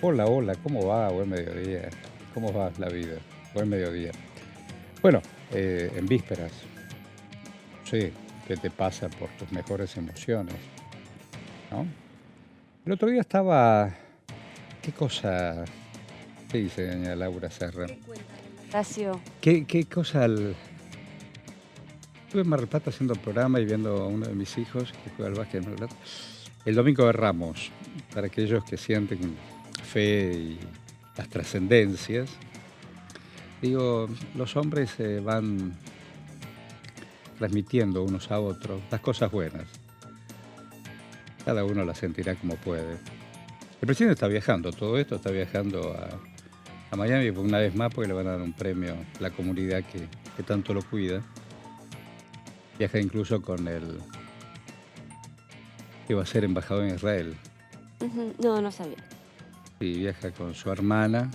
Hola, hola, ¿cómo va? Buen mediodía. ¿Cómo va la vida? Buen mediodía. Bueno, en vísperas, no sé qué te pasa por tus mejores emociones, ¿no? El otro día estaba, ¿qué cosa? ¿Qué dice doña Laura Serra? ¿Qué cuenta, don Horacio? ¿Qué cosa? Estuve en Mar del Plata haciendo el programa y viendo a uno de mis hijos que juega al básquet en Mar del Plata. El domingo de Ramos, para aquellos que sienten fe y las trascendencias. Digo, los hombres se van transmitiendo unos a otros las cosas buenas. Cada uno las sentirá como puede. El presidente está viajando, todo esto está viajando a Miami una vez más porque le van a dar un premio a la comunidad que tanto lo cuida. Viaja incluso con el que va a ser embajador en Israel. No, no sabía. Y viaja con su hermana.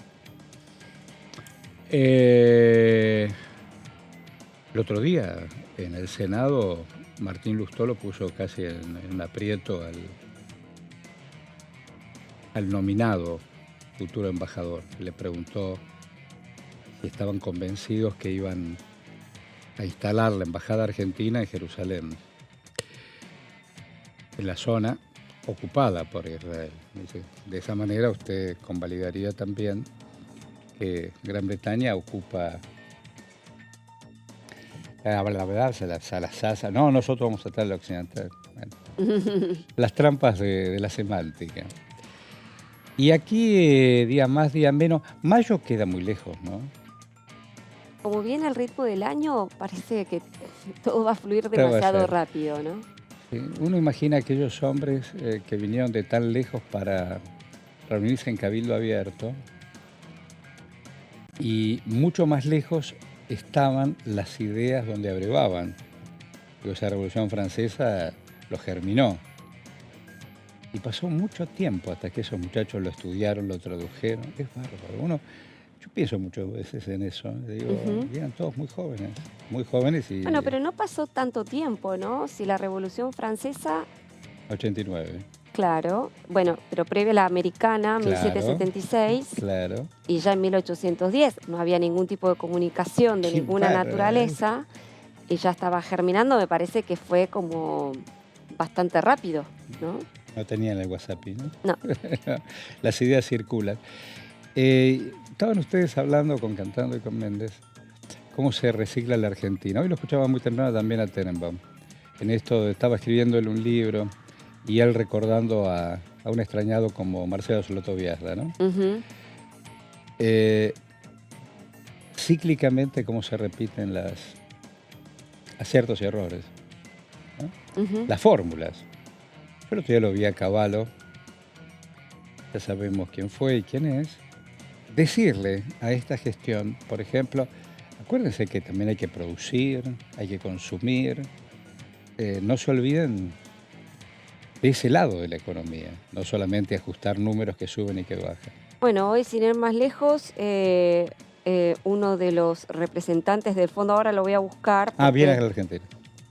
El otro día en el Senado Martín Lustó lo puso casi en aprieto al nominado futuro embajador. Le preguntó si estaban convencidos que iban a instalar la embajada argentina en Jerusalén, en la zona ocupada por Israel. Dice, de esa manera usted convalidaría también que Gran Bretaña ocupa. La verdad, no, nosotros vamos a estar en la occidental. Bueno, las trampas de la semántica. Y aquí, día más, día menos, mayo queda muy lejos, ¿no? Como viene el ritmo del año, parece que todo va a fluir ¿Qué va a demasiado ser? rápido, ¿no? Uno imagina aquellos hombres que vinieron de tan lejos para reunirse en Cabildo Abierto y mucho más lejos estaban las ideas donde abrevaban. Digo, esa Revolución Francesa lo germinó. Y pasó mucho tiempo hasta que esos muchachos lo estudiaron, lo tradujeron. Es bárbaro. Yo pienso muchas veces en eso. Digo, Ujú. eran todos muy jóvenes Bueno, y pero no pasó tanto tiempo, ¿no? Si la Revolución Francesa, 89. claro, bueno, pero previa a la americana, Claro, 1776, claro. y ya en 1810 no había ningún tipo de comunicación de Qué ninguna bárbaro. naturaleza y ya estaba germinando, me parece que fue como bastante rápido, ¿no? No tenían el WhatsApp, ¿no? No. Las ideas circulan. Estaban ustedes hablando Cantando y con Méndez, cómo se recicla la Argentina. Hoy lo escuchaba muy temprano también a Tenenbaum. En esto estaba escribiéndole un libro y él recordando a un extrañado como Marcelo Soloto Biasda, ¿no? Ujú. Cíclicamente cómo se repiten los aciertos y errores, ¿no? Ujú. Las fórmulas. Yo el otro día lo vi a Cavallo, ya sabemos quién fue y quién es, decirle a esta gestión, por ejemplo, acuérdense que también hay que producir, hay que consumir, no se olviden de ese lado de la economía, no solamente ajustar números que suben y que bajan. Bueno, hoy sin ir más lejos, uno de los representantes del fondo, ahora lo voy a buscar Viene a porque la Argentina.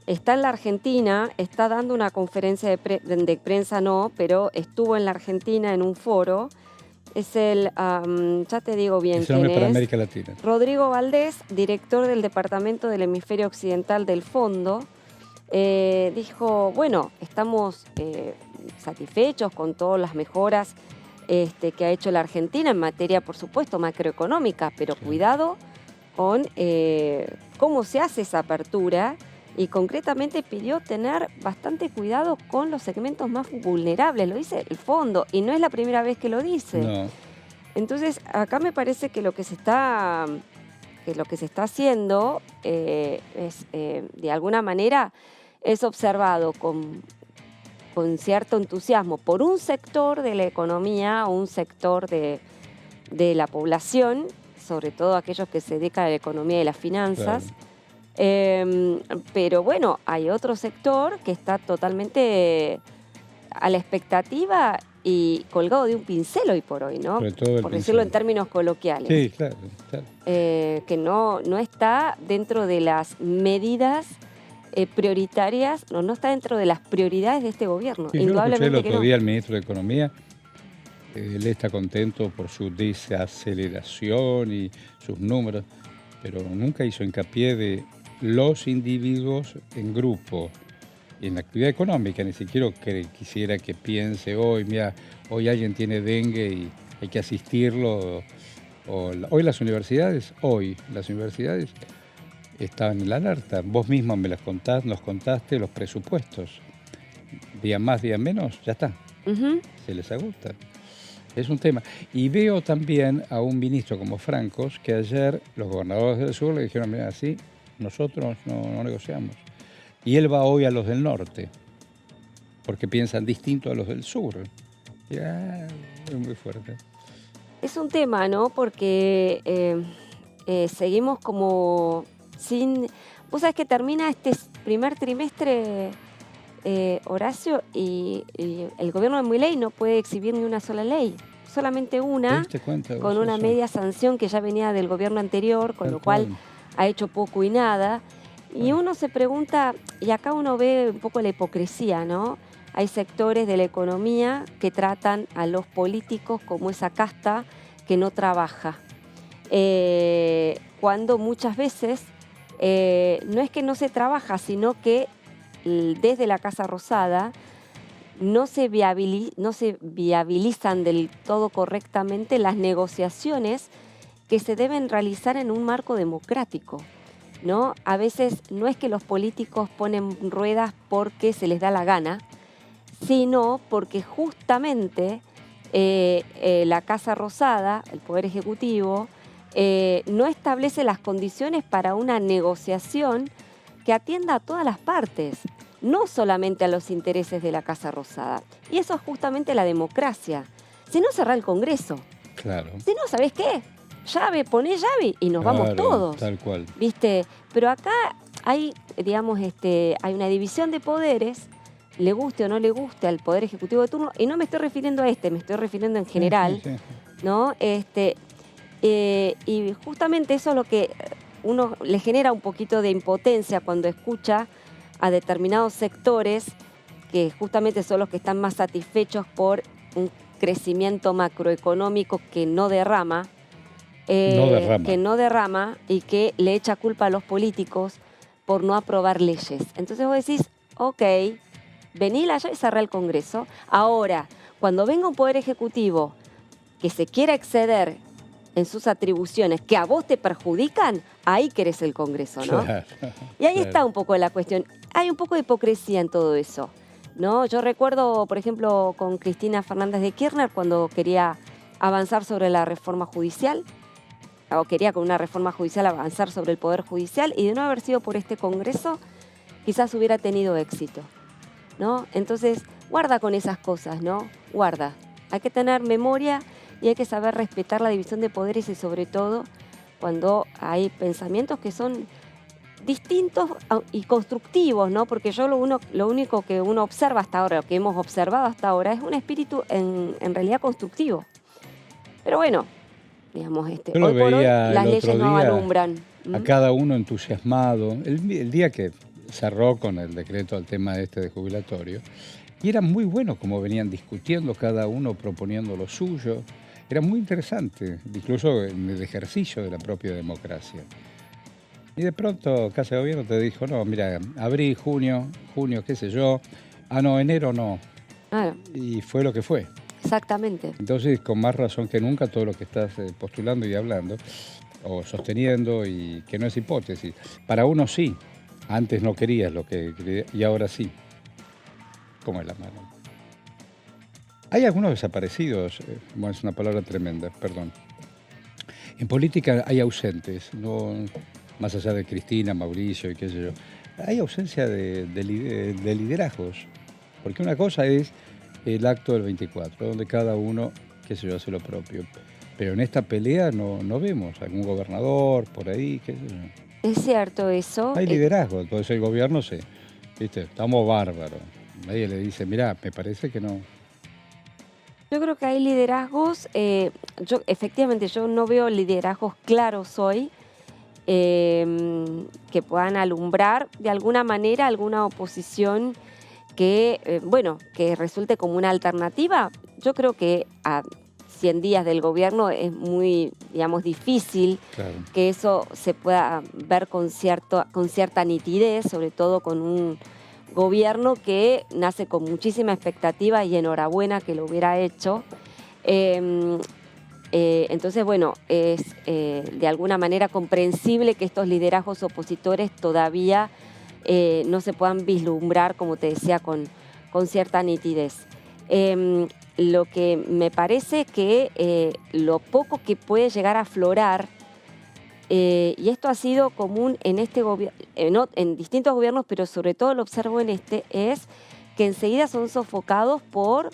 está en la Argentina, está dando una conferencia de prensa, no, pero estuvo en la Argentina en un foro. Es ya te digo bien Ese quién nombre para es, América Latina. Rodrigo Valdés, director del Departamento del Hemisferio Occidental del Fondo. Dijo, bueno, estamos satisfechos con todas las mejoras que ha hecho la Argentina en materia, por supuesto, macroeconómica, pero Sí, cuidado con cómo se hace esa apertura y concretamente pidió tener bastante cuidado con los segmentos más vulnerables, lo dice el fondo, y no es la primera vez que lo dice. no, Entonces, acá me parece que lo que se está haciendo es, de alguna manera, es observado con cierto entusiasmo por un sector de la economía o un sector de la población, sobre todo aquellos que se dedican a la economía y las claro. finanzas. Pero bueno, hay otro sector que está totalmente a la expectativa y colgado de un pincel hoy por hoy, ¿no? Sobre todo el Por decirlo en pincel. términos coloquiales. Sí, claro, claro. Que no está dentro de las medidas prioritarias, no está dentro de las prioridades de este gobierno. Sí, yo lo escuché el Indudablemente que otro no. día al ministro de Economía él está contento por su desaceleración y sus números, pero nunca hizo hincapié de los individuos en grupo y en la actividad económica. Ni siquiera quisiera que piense hoy, mira, hoy alguien tiene dengue y hay que asistirlo. Hoy las universidades estaban en la alerta. Vos mismo me nos contaste los presupuestos. Día más, día menos, ya está. Se les agota. Es un tema. Y veo también a un ministro como Francos, que ayer los gobernadores del sur le dijeron, mira, así nosotros no negociamos. Y él va hoy a los del norte, porque piensan distinto a los del sur. Ya, es muy fuerte. Es un tema, ¿no? Porque seguimos como sin... Vos sabés que termina este primer trimestre, Horacio, y el gobierno de Milei no puede exhibir ni una sola ley. Solamente ¿Te una, diste cuenta con vos una eso? media sanción que ya venía del gobierno anterior, con Tal lo cual cual. ha hecho poco y nada. Y uno se pregunta, y acá uno ve un poco la hipocresía, ¿no? Hay sectores de la economía que tratan a los políticos como esa casta que no trabaja. Cuando muchas veces no es que no se trabaja, sino que desde la Casa Rosada no se viabilizan del todo correctamente las negociaciones que se deben realizar en un marco democrático, ¿no? A veces no es que los políticos ponen ruedas porque se les da la gana, sino porque justamente la Casa Rosada, el Poder Ejecutivo, no establece las condiciones para una negociación que atienda a todas las partes, no solamente a los intereses de la Casa Rosada. Y eso es justamente la democracia. Si no, cerrá el Congreso. Claro. Si no, ¿sabés qué? Llave, poné llave y nos vamos Claro, todos. tal cual. ¿Viste? Pero acá hay, digamos, hay una división de poderes, le guste o no le guste al Poder Ejecutivo de turno, y no me estoy refiriendo a me estoy refiriendo en general, Sí. ¿no? Y justamente eso es lo que uno le genera un poquito de impotencia cuando escucha a determinados sectores que justamente son los que están más satisfechos por un crecimiento macroeconómico que no derrama, que no derrama y que le echa culpa a los políticos por no aprobar leyes. Entonces vos decís, ok, vení allá y cerrá el Congreso. Ahora, cuando venga un Poder Ejecutivo que se quiera exceder en sus atribuciones que a vos te perjudican, ahí querés el Congreso, ¿no? Claro, Y ahí claro. está un poco la cuestión. Hay un poco de hipocresía en todo eso, ¿no? Yo recuerdo, por ejemplo, con Cristina Fernández de Kirchner cuando quería avanzar sobre la reforma judicial, o quería con una reforma judicial avanzar sobre el Poder Judicial, y de no haber sido por este Congreso, quizás hubiera tenido éxito, ¿no? Entonces, guarda con esas cosas, ¿no? Guarda. Hay que tener memoria y hay que saber respetar la división de poderes, y sobre todo cuando hay pensamientos que son distintos y constructivos, ¿no? Porque lo único que uno observa hasta ahora, lo que hemos observado hasta ahora, es un espíritu en realidad constructivo. Pero bueno, digamos, Yo lo hoy por hoy veía las el leyes otro no día alumbran. a cada uno entusiasmado. El día que cerró con el decreto al tema de jubilatorio, y era muy bueno como venían discutiendo cada uno, proponiendo lo suyo. Era muy interesante, incluso en el ejercicio de la propia democracia. Y de pronto Casa de Gobierno te dijo, no, mira, abril, junio, qué sé yo. Ah, no, enero no. Claro, Y fue lo que fue. exactamente. Entonces, con más razón que nunca, todo lo que estás postulando y hablando, o sosteniendo, y que no es hipótesis. Para uno sí, antes no querías lo que querías, y ahora sí. ¿Cómo es la mano? Hay algunos desaparecidos, bueno, es una palabra tremenda, perdón. En política hay ausentes, no, más allá de Cristina, Mauricio y qué sé yo. Hay ausencia de liderazgos, porque una cosa es el acto del 24, donde cada uno, qué sé yo, hace lo propio. Pero en esta pelea no vemos algún gobernador por ahí, qué sé yo. Es cierto eso. Hay liderazgo, entonces el gobierno viste, estamos bárbaros. Nadie le dice, mirá, me parece que no. Yo creo que hay liderazgos, efectivamente yo no veo liderazgos claros hoy que puedan alumbrar de alguna manera alguna oposición que, que resulte como una alternativa. Yo creo que 100 días del gobierno es muy, digamos, difícil Claro. que eso se pueda ver con cierta nitidez, sobre todo con un gobierno que nace con muchísima expectativa y enhorabuena que lo hubiera hecho. Entonces, bueno, es de alguna manera comprensible que estos liderazgos opositores todavía no se puedan vislumbrar, como te decía, con cierta nitidez. Lo que me parece que lo poco que puede llegar a aflorar, y esto ha sido común en este en distintos gobiernos, pero sobre todo lo observo en este, es que enseguida son sofocados por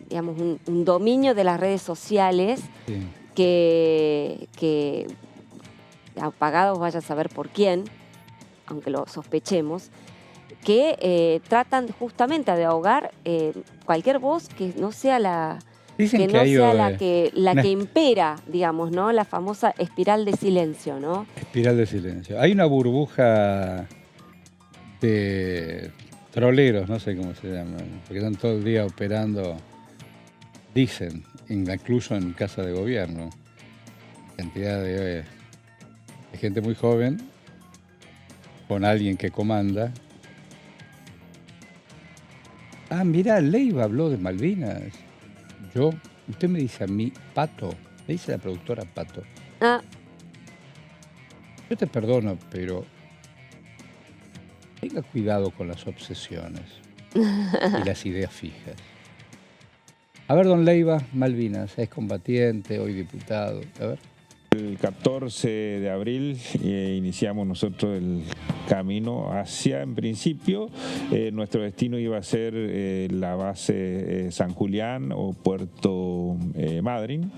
digamos, un dominio de las redes sociales Sí. que apagados vaya a saber por quién, aunque lo sospechemos, que tratan justamente de ahogar cualquier voz que no sea Dicen que que no hay sea la una que impera, digamos, ¿no? La famosa espiral de silencio, ¿no? espiral de silencio. Hay una burbuja de troleros, no sé cómo se llaman, porque están todo el día operando, dicen, incluso en casa de gobierno. Cantidad de gente muy joven con alguien que comanda. Ah, mirá, Leiva habló de Malvinas. Usted me dice a mí, Pato, le dice la productora Pato. Ah, Yo te perdono, pero tenga cuidado con las obsesiones y las ideas fijas. A ver, don Leiva, Malvinas, es combatiente, hoy diputado. A ver. El 14 de abril iniciamos nosotros el camino hacia, en principio, nuestro destino iba a ser la base San Julián o Puerto Madryn.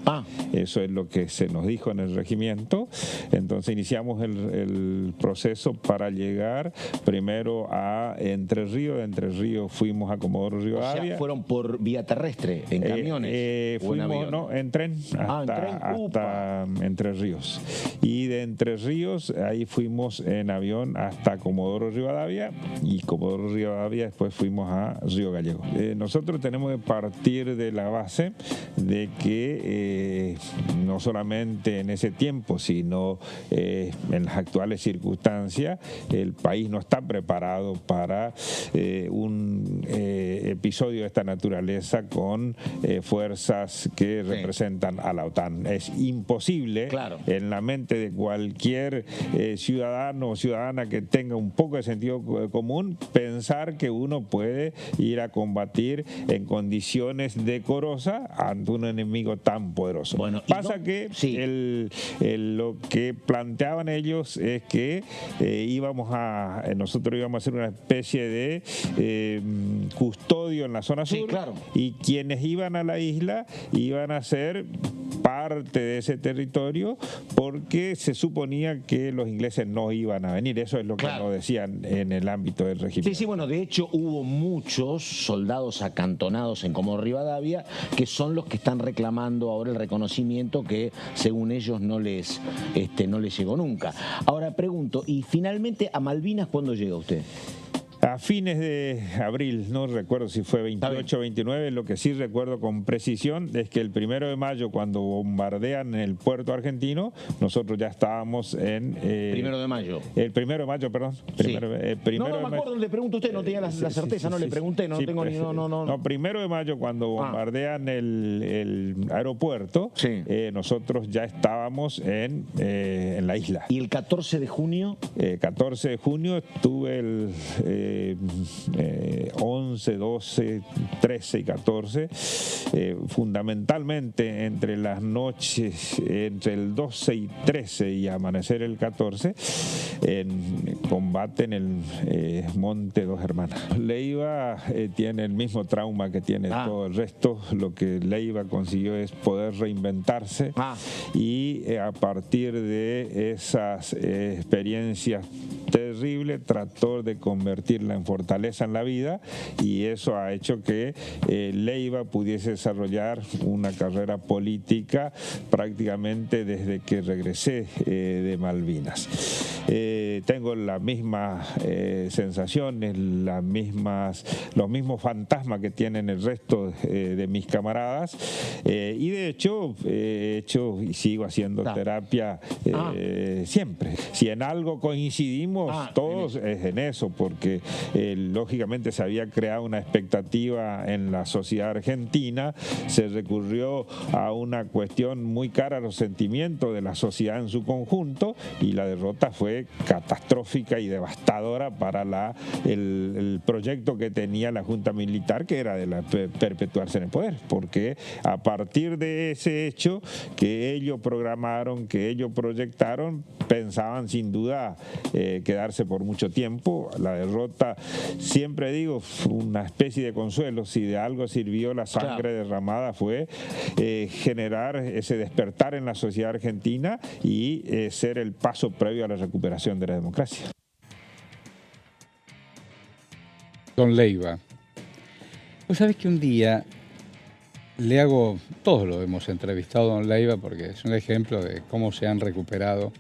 Eso es lo que se nos dijo en el regimiento. Entonces iniciamos el proceso para llegar primero a Entre Ríos. De Entre Ríos fuimos a Comodoro Rivadavia. O sea, ¿fueron por vía terrestre, en camiones? ¿O en Fuimos, avión? no, en tren hasta Entre Ríos. Y de Entre Ríos, ahí fuimos en avión hasta Comodoro Rivadavia, y Comodoro Rivadavia después fuimos a Río Gallego. Nosotros tenemos que partir de la base de que no solamente en ese tiempo, sino en las actuales circunstancias, el país no está preparado para un episodio de esta naturaleza con fuerzas que representan a la OTAN. Es imposible, claro, en la mente de cualquier ciudadano o ciudadana que tenga un poco de sentido común, pensar que uno puede ir a combatir en condiciones decorosas ante un enemigo tan poderoso. Bueno, pasa que sí, lo que planteaban ellos es que nosotros íbamos a hacer una especie de custodio en la zona sur, sí, claro, y quienes iban a la isla iban a ser parte de ese territorio porque se suponía que los ingleses no iban a venir. Eso es lo que nos decían en el ámbito del régimen. Sí, sí, bueno, de hecho hubo muchos soldados acantonados en Comodoro Rivadavia que son los que están reclamando ahora el reconocimiento que según ellos no les llegó nunca. Ahora pregunto, ¿y finalmente a Malvinas cuándo llega usted? A fines de abril, no recuerdo si fue 28 o 29, lo que sí recuerdo con precisión es que el 1 de mayo, cuando bombardean el puerto argentino, nosotros ya estábamos en... 1 de mayo. El 1 de mayo, perdón. Sí. No me acuerdo, le pregunto a usted, no tenía la certeza, no le pregunté, no tengo ni... No. No, 1 de mayo, cuando bombardean el aeropuerto, nosotros ya estábamos en la isla. ¿Y el 14 de junio? 14 de junio estuve el... 11, 12, 13 y 14, fundamentalmente entre las noches, entre el 12 y 13 y amanecer el 14, en combate en el Monte Dos Hermanas. Leiva tiene el mismo trauma que tiene todo el resto. Lo que Leiva consiguió es poder reinventarse y a partir de esas experiencias terribles trató de convertirla convertirla en fortaleza en la vida, y eso ha hecho que Leiva pudiese desarrollar una carrera política prácticamente desde que regresé de Malvinas. Tengo las mismas sensaciones, los mismos fantasmas que tienen el resto de mis camaradas, y de hecho he hecho y sigo haciendo terapia siempre. Si en algo coincidimos todos es en eso, porque lógicamente se había creado una expectativa en la sociedad argentina, se recurrió a una cuestión muy cara a los sentimientos de la sociedad en su conjunto, y la derrota fue catastrófica y devastadora para el proyecto que tenía la Junta Militar, que era de perpetuarse en el poder, porque a partir de ese hecho que ellos programaron, que ellos proyectaron, pensaban sin duda quedarse por mucho tiempo. La derrota, siempre digo, fue una especie de consuelo. Si de algo sirvió la sangre derramada, fue generar ese despertar en la sociedad argentina y ser el paso previo a la recuperación de la democracia. Don Leiva, vos sabés que un día todos lo hemos entrevistado a don Leiva porque es un ejemplo de cómo se han recuperado.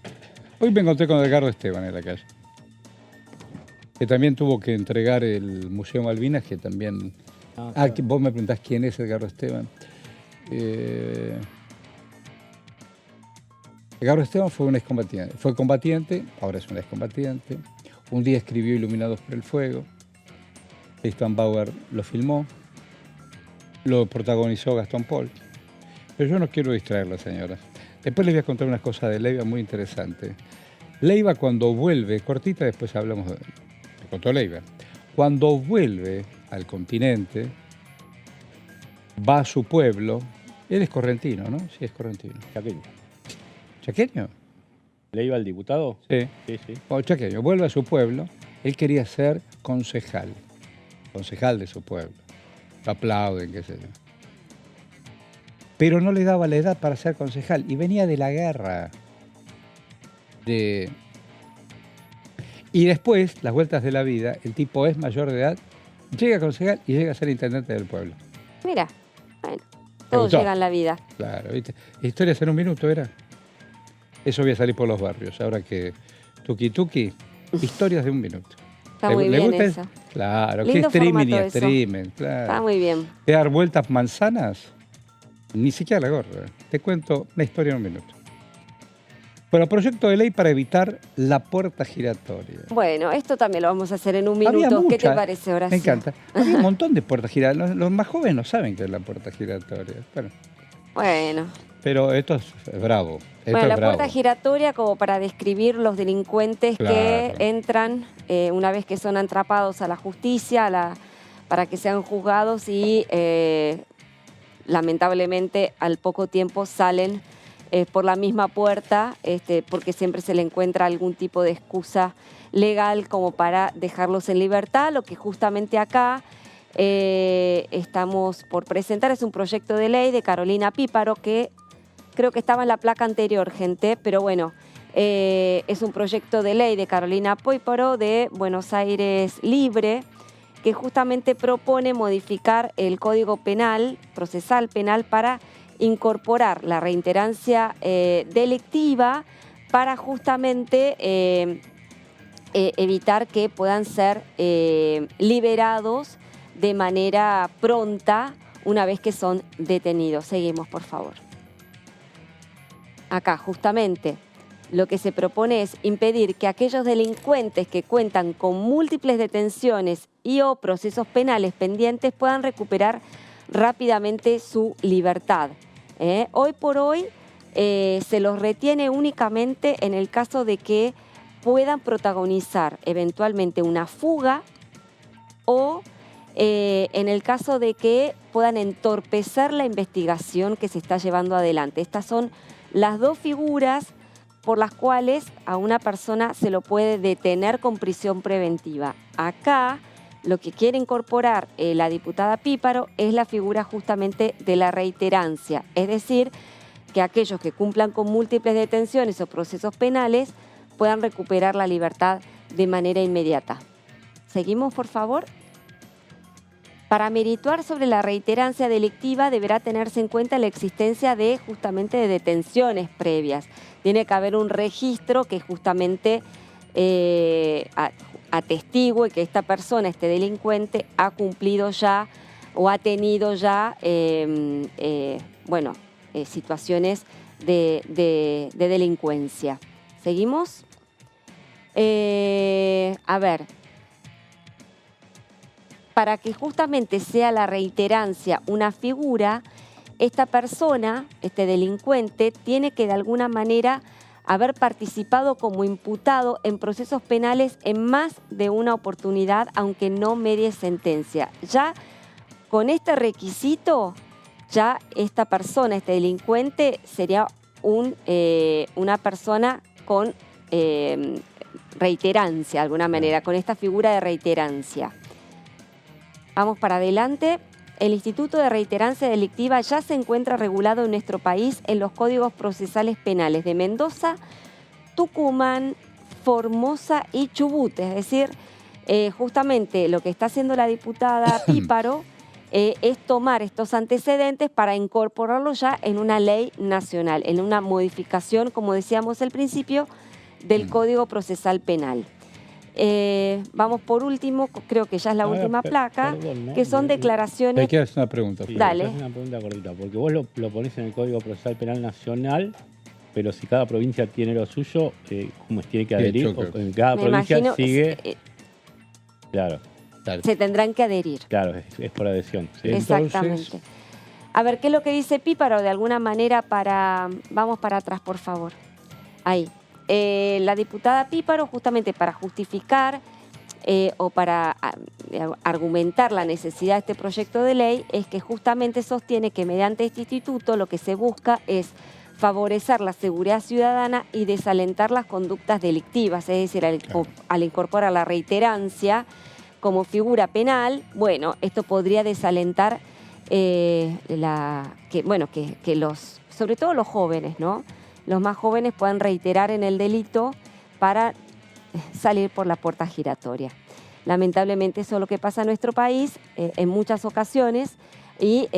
Hoy me encontré con Edgardo Esteban en la calle, que también tuvo que entregar el Museo Malvinas, que también... claro. Vos me preguntás quién es Edgardo Esteban. Edgardo Esteban fue un excombatiente. Fue combatiente, ahora es un excombatiente. Un día escribió Iluminados por el Fuego. Tristan Bauer lo filmó. Lo protagonizó Gastón Paul. Pero yo no quiero distraerla, señora. Después les voy a contar unas cosas de Leiva muy interesantes. Leiva cuando vuelve, cortita, después hablamos de... Me contó Leiva. Cuando vuelve al continente, va a su pueblo. Él es correntino, ¿no? Sí, es correntino. Chaqueño. ¿Chaqueño? ¿Leiva el diputado? Sí. Sí, sí. Bueno, chaqueño. Vuelve a su pueblo. Él quería ser concejal de su pueblo. Lo aplauden, qué sé yo. Pero no le daba la edad para ser concejal y venía de la guerra. Y después, las vueltas de la vida, el tipo es mayor de edad, llega a concejal y llega a ser intendente del pueblo. Mira, bueno, todo llega en la vida. Claro, ¿viste? Historias en un minuto, era. Eso voy a salir por los barrios. Ahora que tuki, historias de un minuto. Está muy bien gusta eso. Claro, Lindo qué streaming y formato eso. streaming. Claro. Está muy bien. ¿De dar vueltas manzanas? Ni siquiera la gorra. Te cuento una historia en un minuto. Bueno, proyecto de ley para evitar la puerta giratoria. Bueno, esto también lo vamos a hacer en un Había minuto. ¿Qué te muchas. parece, Horacio? Me encanta. Había un montón de puertas giratorias. Los más jóvenes no saben qué es la puerta giratoria. Bueno. Pero esto es bravo. Bueno, la puerta giratoria como para describir los delincuentes que entran una vez que son atrapados a la justicia para que sean juzgados y lamentablemente al poco tiempo salen por la misma puerta porque siempre se le encuentra algún tipo de excusa legal como para dejarlos en libertad. Lo que justamente acá estamos por presentar es un proyecto de ley de Carolina Píparo que creo que estaba en la placa anterior, gente, pero bueno, es un proyecto de ley de Carolina Píparo de Buenos Aires Libre, que justamente propone modificar el Código Penal, procesal penal, para incorporar la reiterancia delictiva para justamente evitar que puedan ser liberados de manera pronta una vez que son detenidos. Seguimos, por favor. Acá, justamente, lo que se propone es impedir que aquellos delincuentes que cuentan con múltiples detenciones y o procesos penales pendientes puedan recuperar rápidamente su libertad. Hoy por hoy se los retiene únicamente en el caso de que puedan protagonizar eventualmente una fuga o en el caso de que puedan entorpecer la investigación que se está llevando adelante. Estas son las dos figuras por las cuales a una persona se lo puede detener con prisión preventiva. Acá lo que quiere incorporar la diputada Píparo es la figura justamente de la reiterancia, es decir, que aquellos que cumplan con múltiples detenciones o procesos penales puedan recuperar la libertad de manera inmediata. Seguimos, por favor. Para merituar sobre la reiterancia delictiva deberá tenerse en cuenta la existencia de justamente de detenciones previas. Tiene que haber un registro que justamente atestigue que esta persona, este delincuente, ha cumplido ya o ha tenido ya situaciones de delincuencia. ¿Seguimos? A ver, para que justamente sea la reiterancia una figura, esta persona, este delincuente, tiene que de alguna manera haber participado como imputado en procesos penales en más de una oportunidad, aunque no medie sentencia. Ya con este requisito, ya esta persona, este delincuente, sería una persona con reiterancia, de alguna manera, con esta figura de reiterancia. Vamos para adelante. El Instituto de Reiterancia Delictiva ya se encuentra regulado en nuestro país en los Códigos Procesales Penales de Mendoza, Tucumán, Formosa y Chubut. Es decir, justamente lo que está haciendo la diputada Píparo es tomar estos antecedentes para incorporarlos ya en una ley nacional, en una modificación, como decíamos al principio, del Código Procesal Penal. Vamos por último, creo que ya es la última placa, perdón, ¿no? que son declaraciones... Hay que hacer una pregunta. Sí, Dale. es una pregunta cortita, porque vos lo ponés en el Código Procesal Penal Nacional, pero si cada provincia tiene lo suyo, ¿cómo es? ¿Tiene que adherir? O en cada Me provincia imagino, sigue... Claro, se tendrán que adherir. claro, es por adhesión. ¿sí? Exactamente. A ver, ¿qué es lo que dice Píparo? De alguna manera vamos para atrás, por favor. Ahí. La diputada Píparo, justamente para justificar o para argumentar la necesidad de este proyecto de ley, es que justamente sostiene que mediante este instituto lo que se busca es favorecer la seguridad ciudadana y desalentar las conductas delictivas, es decir, al incorporar la reiterancia como figura penal, bueno, esto podría desalentar que sobre todo los jóvenes, ¿no? Los más jóvenes puedan reiterar en el delito para salir por la puerta giratoria. Lamentablemente eso es lo que pasa en nuestro país en muchas ocasiones y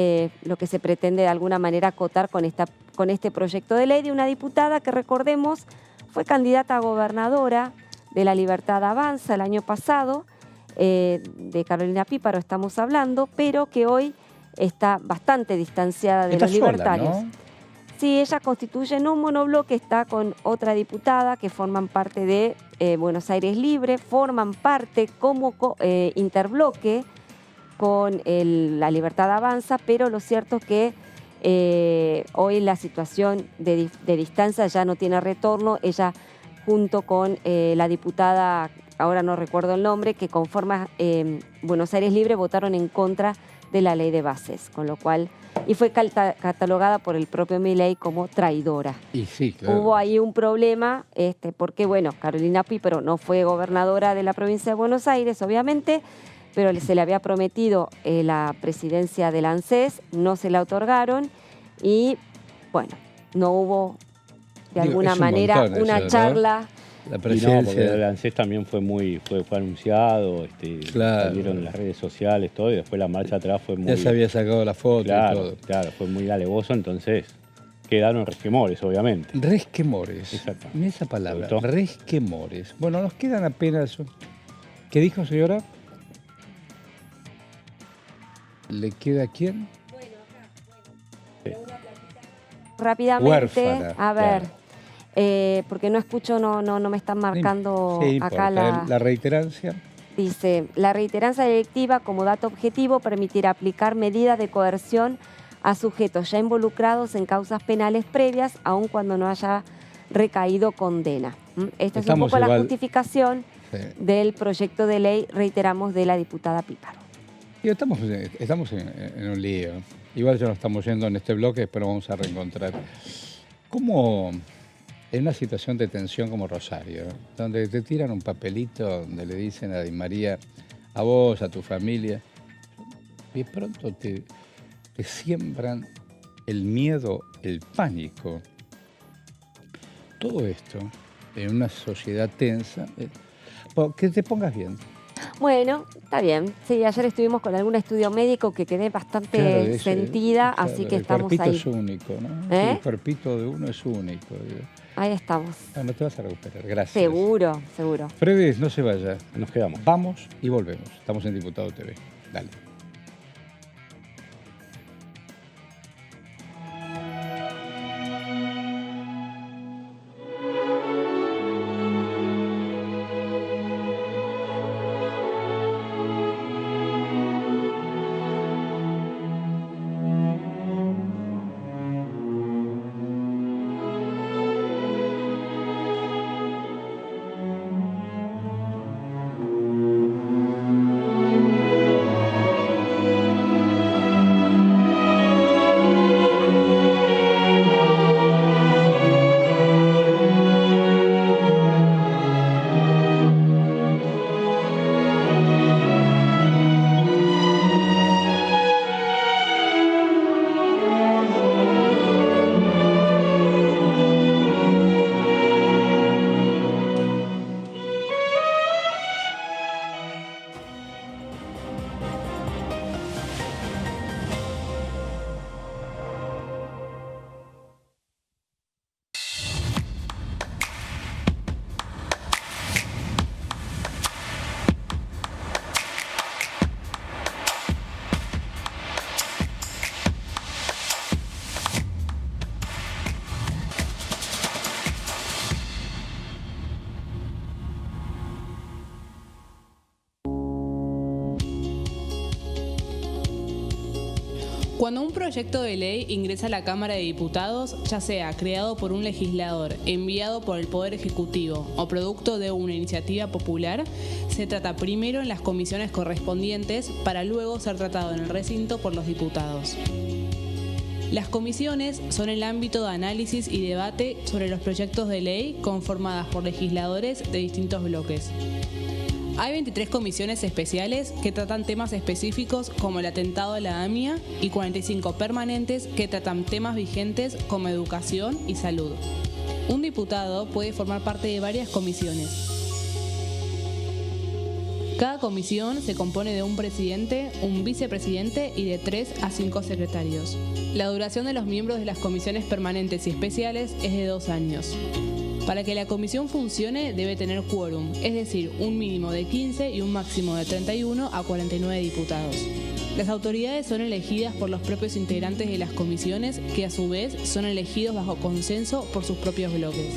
lo que se pretende de alguna manera acotar con este proyecto de ley de una diputada que, recordemos, fue candidata a gobernadora de La Libertad Avanza el año pasado, de Carolina Píparo estamos hablando, pero que hoy está bastante distanciada de los libertarios. ¿No? Sí, ella constituye no un monobloque, está con otra diputada que forman parte de Buenos Aires Libre, forman parte como interbloque con La Libertad Avanza, pero lo cierto es que hoy la situación de distancia ya no tiene retorno. Ella junto con la diputada, ahora no recuerdo el nombre, que conforma Buenos Aires Libre, votaron en contra de la ley de bases, con lo cual... Y fue catalogada por el propio Milei como traidora. Y sí, claro. Hubo ahí un problema, porque, bueno, Carolina Píparo no fue gobernadora de la provincia de Buenos Aires, obviamente, pero se le había prometido la presidencia del ANSES, no se la otorgaron y, bueno, no hubo de alguna manera una charla... La Y no, presidencia. porque el ANSES también fue anunciado, Claro. salieron en las redes sociales, todo, y después la marcha atrás fue muy... Ya se había sacado la foto claro, y todo. claro, fue muy alevoso, entonces quedaron resquemores, obviamente. Resquemores. Exacto. Mira esa palabra, ¿Te gustó? resquemores. Bueno, nos quedan apenas... ¿Qué dijo, señora? ¿Le queda a quién? Rápidamente, Huérfana, a ver, porque no escucho, no me están marcando Sí, acá importa. La reiterancia. Dice, la reiterancia delictiva como dato objetivo permitirá aplicar medidas de coerción a sujetos ya involucrados en causas penales previas, aun cuando no haya recaído condena. Esta es un Estamos poco la igual- justificación Sí. del proyecto de ley, reiteramos, de la diputada Píparo. Y estamos en un lío. Igual ya nos estamos yendo en este bloque, pero vamos a reencontrar. ¿Cómo en una situación de tensión como Rosario, donde te tiran un papelito donde le dicen a Di María, a vos, a tu familia, y de pronto te siembran el miedo, el pánico? Todo esto en una sociedad tensa. Que te pongas bien. Bueno, está bien. Sí, ayer estuvimos con algún estudio médico que quedé bastante sentida, así que estamos ahí. El cuerpito es único, ¿no? El cuerpito de uno es único. Ahí estamos. No te vas a recuperar, gracias. Seguro, seguro. Fredes, no se vaya. Nos quedamos. Vamos y volvemos. Estamos en Diputado TV. Dale. Cuando un proyecto de ley ingresa a la Cámara de Diputados, ya sea creado por un legislador, enviado por el Poder Ejecutivo o producto de una iniciativa popular, se trata primero en las comisiones correspondientes para luego ser tratado en el recinto por los diputados. Las comisiones son el ámbito de análisis y debate sobre los proyectos de ley conformadas por legisladores de distintos bloques. Hay 23 comisiones especiales que tratan temas específicos como el atentado a la AMIA y 45 permanentes que tratan temas vigentes como educación y salud. Un diputado puede formar parte de varias comisiones. Cada comisión se compone de un presidente, un vicepresidente y de 3 a 5 secretarios. La duración de los miembros de las comisiones permanentes y especiales es de 2 años. Para que la comisión funcione debe tener quórum, es decir, un mínimo de 15 y un máximo de 31 a 49 diputados. Las autoridades son elegidas por los propios integrantes de las comisiones, que a su vez son elegidos bajo consenso por sus propios bloques.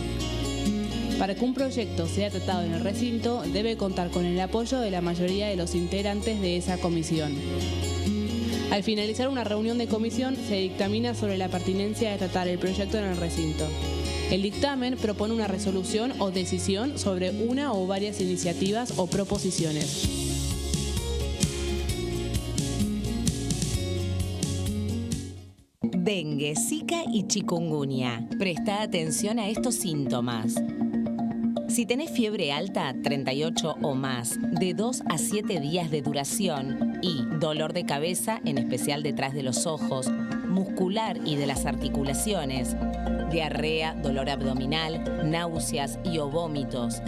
Para que un proyecto sea tratado en el recinto, debe contar con el apoyo de la mayoría de los integrantes de esa comisión. Al finalizar una reunión de comisión, se dictamina sobre la pertinencia de tratar el proyecto en el recinto. El dictamen propone una resolución o decisión sobre una o varias iniciativas o proposiciones. Dengue, Zika y chikungunya. Presta atención a estos síntomas. Si tenés fiebre alta, 38 o más, de 2 a 7 días de duración y dolor de cabeza, en especial detrás de los ojos, muscular y de las articulaciones, diarrea, dolor abdominal, náuseas y o vómitos,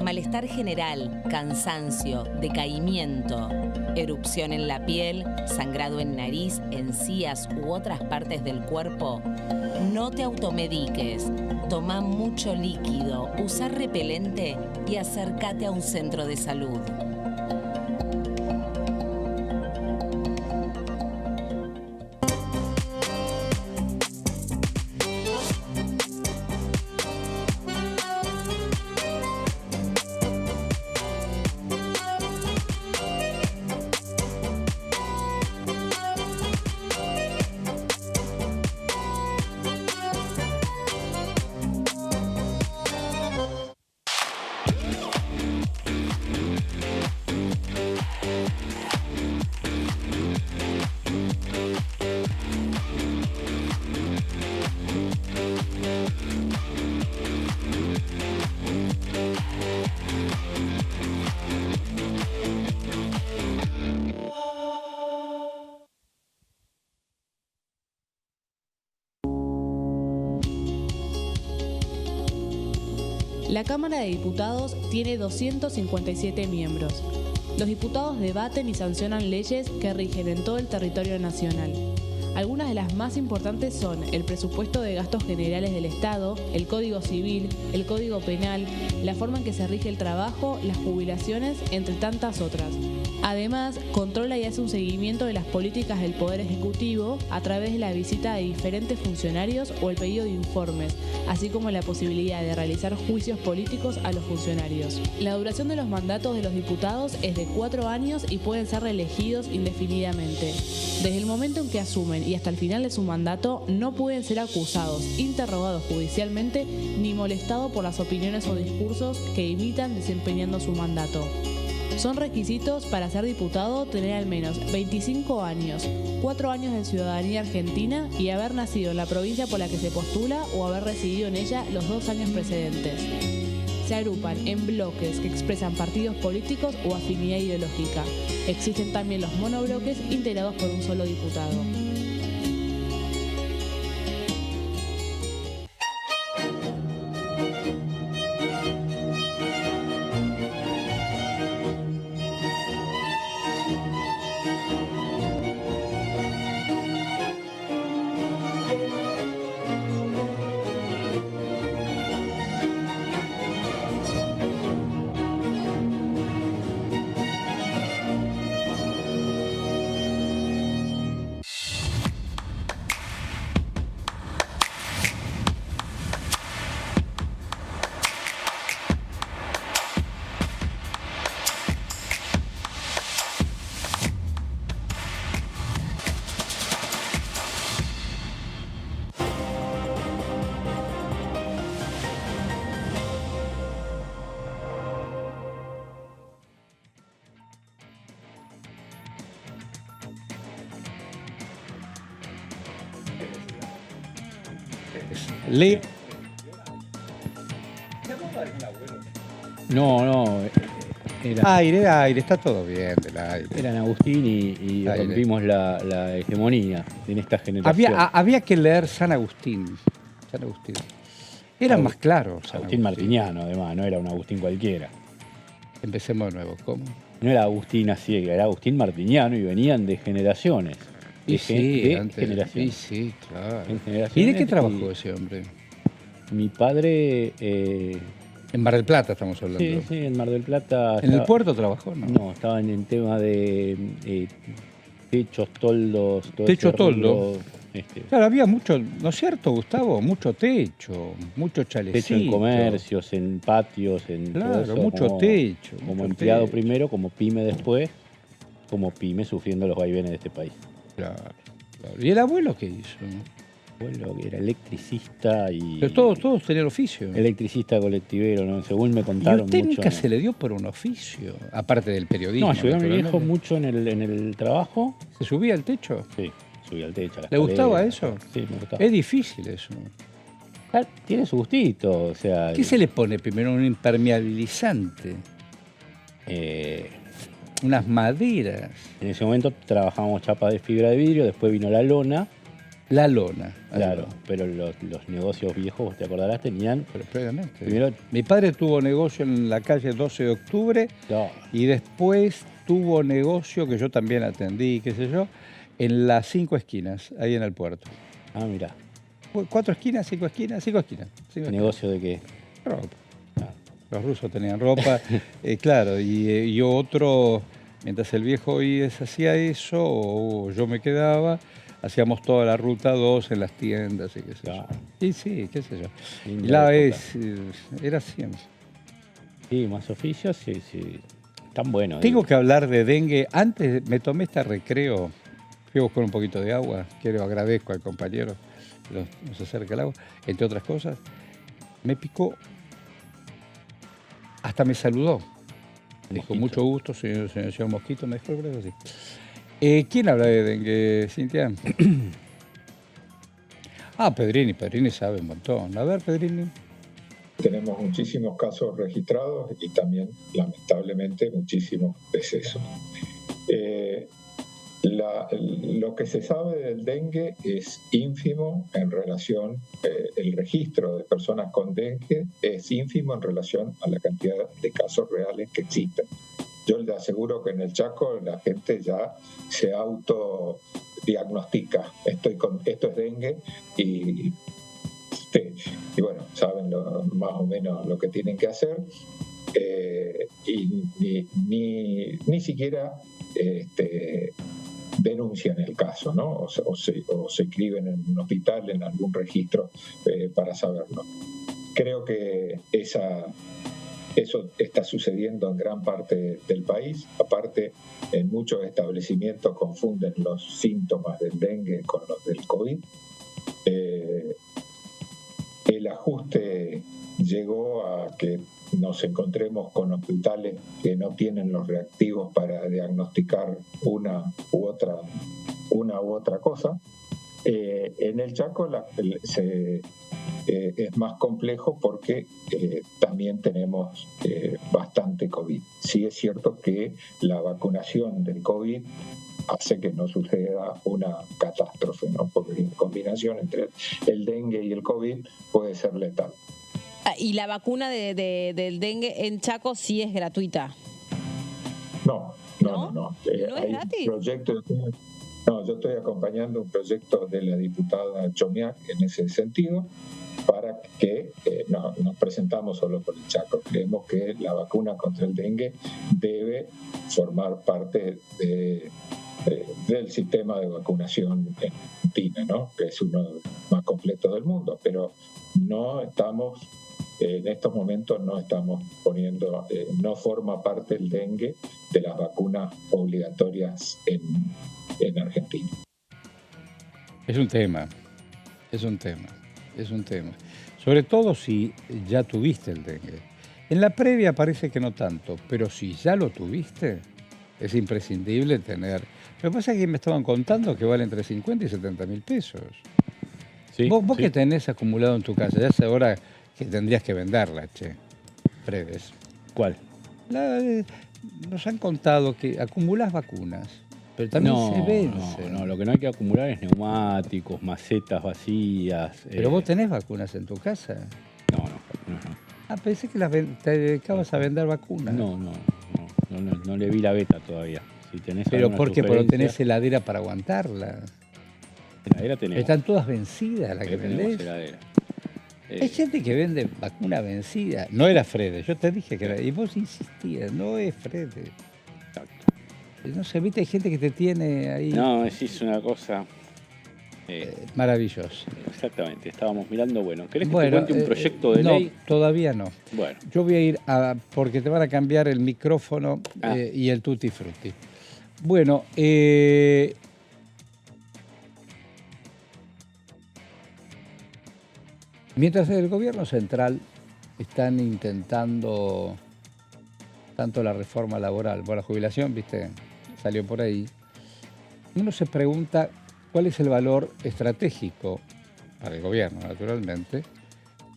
malestar general, cansancio, decaimiento, erupción en la piel, sangrado en nariz, encías u otras partes del cuerpo, no te automediques, toma mucho líquido, usa repelente y acércate a un centro de salud. La Cámara de Diputados tiene 257 miembros. Los diputados debaten y sancionan leyes que rigen en todo el territorio nacional. Algunas de las más importantes son el presupuesto de gastos generales del Estado, el Código Civil, el Código Penal, la forma en que se rige el trabajo, las jubilaciones, entre tantas otras. Además, controla y hace un seguimiento de las políticas del Poder Ejecutivo a través de la visita de diferentes funcionarios o el pedido de informes, así como la posibilidad de realizar juicios políticos a los funcionarios. La duración de los mandatos de los diputados es de 4 años y pueden ser reelegidos indefinidamente. Desde el momento en que asumen y hasta el final de su mandato, no pueden ser acusados, interrogados judicialmente ni molestados por las opiniones o discursos que imitan desempeñando su mandato. Son requisitos para ser diputado tener al menos 25 años, 4 años de ciudadanía argentina y haber nacido en la provincia por la que se postula o haber residido en ella los 2 años precedentes. Se agrupan en bloques que expresan partidos políticos o afinidad ideológica. Existen también los monobloques integrados por un solo diputado. Lee. No, Aire, está todo bien del aire. Eran Agustín y rompimos la hegemonía en esta generación. Había que leer San Agustín. Era más claro. Agustín Martiniano, además, no era un Agustín cualquiera. Empecemos de nuevo, ¿cómo? No era Agustín así, era Agustín Martiniano y venían de generaciones. Generaciones. Sí, claro. En ¿Y de qué trabajó ese hombre? Mi padre... en Mar del Plata estamos hablando. Sí, en Mar del Plata. ¿En el puerto trabajó? No, estaba en el tema de techos, toldos, todo techo, toldo. Rubro, Claro, había mucho, ¿no es cierto, Gustavo? Mucho techo, mucho chalecito. Techo en comercios, en patios, en claro, todo eso, mucho techo. Como mucho empleado techo. primero, como pyme después, como pyme sufriendo los vaivenes de este país. Claro. ¿Y el abuelo qué hizo? El abuelo que era electricista y... Pero todos tenían oficio. Electricista colectivero, ¿no? Según me contaron. ¿Y usted mucho, nunca se le dio por un oficio? Aparte del periodismo. No, ayudé a mi viejo mucho en el trabajo. ¿Se subía al techo? Sí, subía al techo. ¿Le gustaba eso? Sí, me gustaba. Es difícil eso. Tiene su gustito, o sea... ¿Qué se le pone primero? Un impermeabilizante. Unas maderas. En ese momento trabajábamos chapas de fibra de vidrio, después vino la lona. La lona. Claro, pero los negocios viejos, te acordarás, tenían... Pero plenamente. Primero, mi padre tuvo negocio en la calle 12 de octubre y después tuvo negocio, que yo también atendí, qué sé yo, en las 5 esquinas, ahí en el puerto. Ah, mirá. 4 esquinas, 5 esquinas, 5 esquinas. ¿Negocio de qué? Ropa. Los rusos tenían ropa, claro, y otro, mientras el viejo hacía eso, o yo me quedaba, hacíamos toda la ruta 2 en las tiendas y qué sé yo. Y sí, qué sé yo. Era siempre. Sí, más oficios, sí. Tan bueno. Tengo que hablar de dengue. Antes me tomé este recreo, fui a buscar un poquito de agua, agradezco al compañero que nos acerca el agua, entre otras cosas. Me picó. Hasta me saludó. Me dijo, mucho gusto, señor Mosquito, me dijo algo así. ¿Quién habla de dengue, Cintia? Pedrini sabe un montón. A ver, Pedrini. Tenemos muchísimos casos registrados y también, lamentablemente, muchísimos decesos. Lo que se sabe del dengue es ínfimo en relación, el registro de personas con dengue es ínfimo en relación a la cantidad de casos reales que existen. yo le aseguro que en el Chaco la gente ya se autodiagnostica. Esto es dengue y bueno, saben más o menos lo que tienen que hacer. Y ni siquiera denuncian el caso, ¿no? O se inscriben en un hospital, en algún registro para saberlo. Creo que eso está sucediendo en gran parte del país. Aparte, en muchos establecimientos confunden los síntomas del dengue con los del COVID. El ajuste llegó a que nos encontremos con hospitales que no tienen los reactivos para diagnosticar una u otra cosa. En el Chaco es más complejo porque también tenemos bastante COVID. Sí es cierto que la vacunación del COVID hace que no suceda una catástrofe, ¿no? Porque la combinación entre el dengue y el COVID puede ser letal. ¿Y la vacuna del dengue en Chaco sí es gratuita? No. ¿No es gratis? No, yo estoy acompañando un proyecto de la diputada Chomiak en ese sentido, para que no nos presentamos solo por el Chaco. Creemos que la vacuna contra el dengue debe formar parte del sistema de vacunación en Argentina, ¿no? Que es uno de los más completos del mundo, pero en estos momentos no estamos poniendo, no forma parte el dengue de las vacunas obligatorias en Argentina. Es un tema. Sobre todo si ya tuviste el dengue. En la previa parece que no tanto, pero si ya lo tuviste, es imprescindible tener. Lo que pasa es que me estaban contando que vale entre 50 y 70 mil pesos. Sí, vos sí. que tenés acumulado en tu casa, ya es hora que tendrías que venderla, Fredes. ¿Cuál? Nos han contado que acumulás vacunas, pero también se vence. No, lo que no hay que acumular es neumáticos, macetas vacías. Pero vos tenés vacunas en tu casa. No. Pensé que te dedicabas a vender vacunas. No le vi la beta todavía. Si tenés ¿Pero alguna por qué? Porque sugerencia, tenés heladera para aguantarla. heladera tenemos. Están todas vencidas las que Tenemos vendés. heladera. Hay gente que vende vacuna vencida. No era Fredes, yo te dije que era. Y vos insistías, no es Fredes. Exacto. No sé, viste, hay gente que te tiene ahí. No, es una cosa maravillosa. Exactamente, estábamos mirando. Bueno, ¿querés que te cuente un proyecto de ley? No, todavía no. Bueno. Yo voy a ir porque te van a cambiar el micrófono y el tutti frutti. Bueno, mientras el gobierno central están intentando tanto la reforma laboral, la jubilación, viste, salió por ahí, uno se pregunta cuál es el valor estratégico para el gobierno, naturalmente,